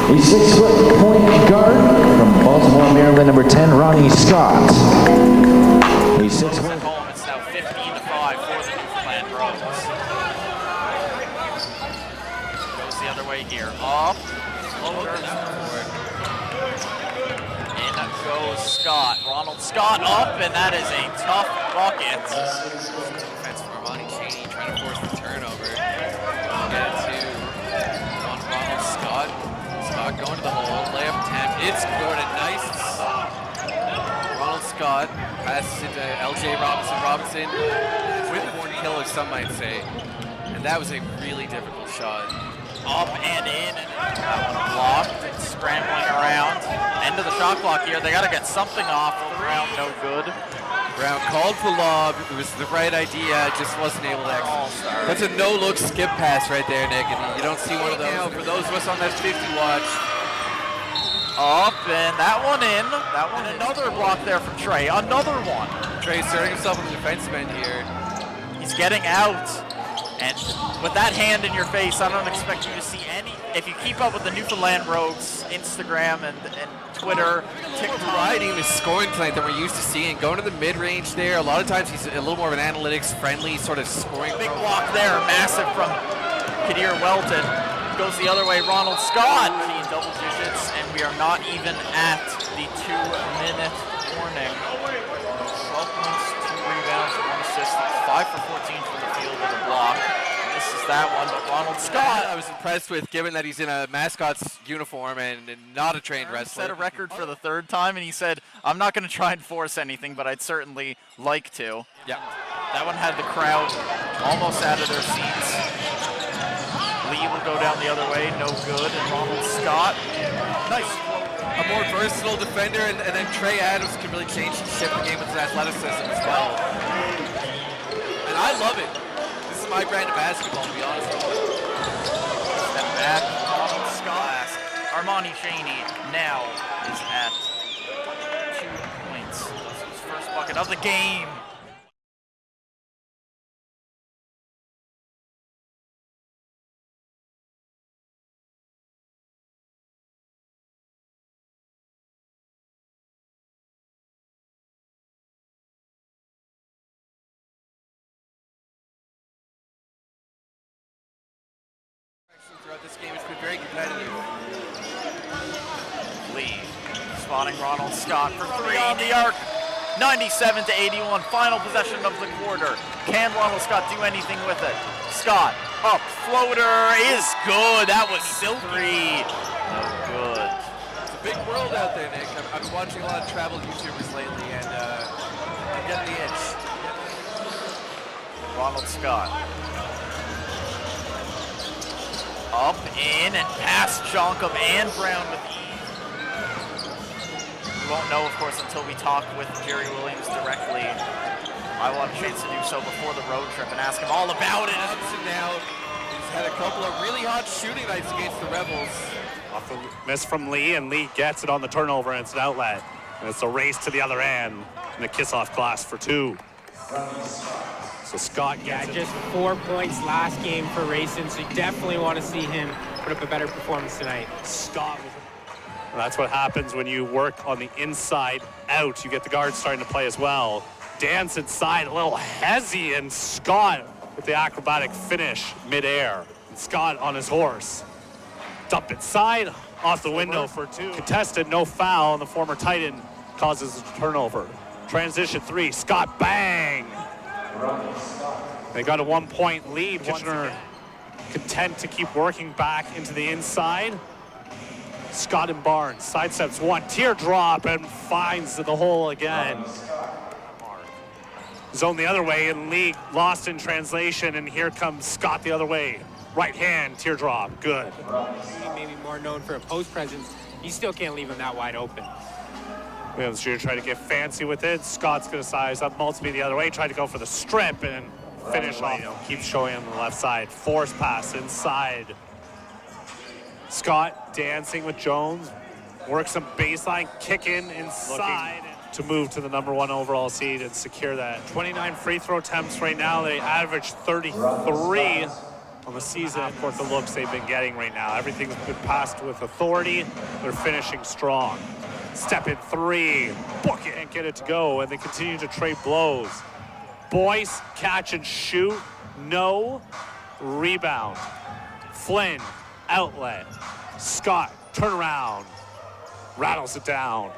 A 6-foot point guard from Baltimore, Maryland, number 10, Ronnie Scott. A 6-foot at home, it's now 15-5 for the Newfoundland Rogues. Goes the other way here. Up. In goes Scott. Ronald Scott up, and that is a tough bucket. Defense from Armani Cheney trying to force the turnover. Get it to Ronald Scott. Scott going to the hole. Layup attempt. It's good. A nice. Ronald Scott passes it to LJ Robinson. Robinson with a born killer, some might say. And that was a really difficult shot. Up and in, and that one blocked and scrambling around. End of the shot clock here. They got to get something off. Brown, no good. Brown called for lob. It was the right idea, just wasn't able to execute. That's a no-look skip pass right there, Nick, and you don't see one of those. Now, for those of us on that 50 watch. Up, and that one in. That one, another block there from Trey. Another one. Trey starting himself on the defensive end here. He's getting out. And with that hand in your face, I don't expect you to see any. If you keep up with the Newfoundland Rogues, Instagram and Twitter, TikTok, variety of his scoring tonight that we're used to seeing. Going to the mid-range there. A lot of times he's a little more of an analytics-friendly sort of scoring. Big block there, massive from Kadir Welton. Goes the other way, Ronald Scott. In double digits, and we are not even at the 2-minute warning. 12 points, 2 rebounds, 1 assist, 5 for 14 from the field with a block. Misses that one, but Ronald Scott, I was impressed with, given that he's in a mascot's uniform and not a trained wrestler. Set a record for the 3rd time, and he said, I'm not going to try and force anything, but I'd certainly like to. Yeah. That one had the crowd almost out of their seats. Lee will go down the other way, no good, and Ronald Scott, nice. A more versatile defender, and then Trey Adams can really change and shift the game with his athleticism as well. And I love it. This is my brand of basketball, to be honest with you. Step back, Ronald Scott. Armani Cheney now is at 2 points. That's his first bucket of the game. Throughout this game, it's been very competitive. Lee spotting Ronald Scott for 3 on the arc. 97-81, final possession of the quarter. Can Ronald Scott do anything with it? Scott up, floater is good. That was silky. No good. It's a big world out there, Nick. I've been watching a lot of travel YouTubers lately, and I'm getting the itch. Ronald Scott. Up, in, and past Jonkum and Brown with ease. We won't know, of course, until we talk with Jerry Williams directly. I will have a chance to do so before the road trip and ask him all about it. Now, he's had a couple of really hot shooting nights against the Rebels. Off the miss from Lee, and Lee gets it on the turnover, and it's an outlet. And it's a race to the other end, and a kiss-off glass for 2. So Scott gets just 4 points last game for Racing, so you definitely want to see him put up a better performance tonight. Scott. That's what happens when you work on the inside out. You get the guards starting to play as well. Dance inside, a little hezzy, and Scott with the acrobatic finish midair. And Scott on his horse. Dump inside, off the window for 2. Contested, no foul, and the former Titan causes a turnover. Transition 3, Scott, bang! They got a 1-point lead. Kitchener content to keep working back into the inside. Scott and Barnes sidesteps 1, teardrop, and finds the hole again. Zone the other way, and Lee lost in translation, and here comes Scott the other way. Right hand, teardrop, good. Maybe more known for a post presence. You still can't leave him that wide open. Williams Jr. trying to get fancy with it. Scott's going to size up Maltsby the other way, try to go for the strip and finish off. Keeps showing him the left side. Force pass inside. Scott dancing with Jones. Works some baseline, kick in inside to move to the #1 overall seed and secure that. 29 free throw attempts right now. They average 33. on the season. Of course, the looks they've been getting right now. Everything's been passed with authority. They're finishing strong. Step in three, book it and get it to go, and they continue to trade blows. Boyce, catch and shoot, no. Rebound. Flynn, outlet. Scott, turnaround, rattles it down.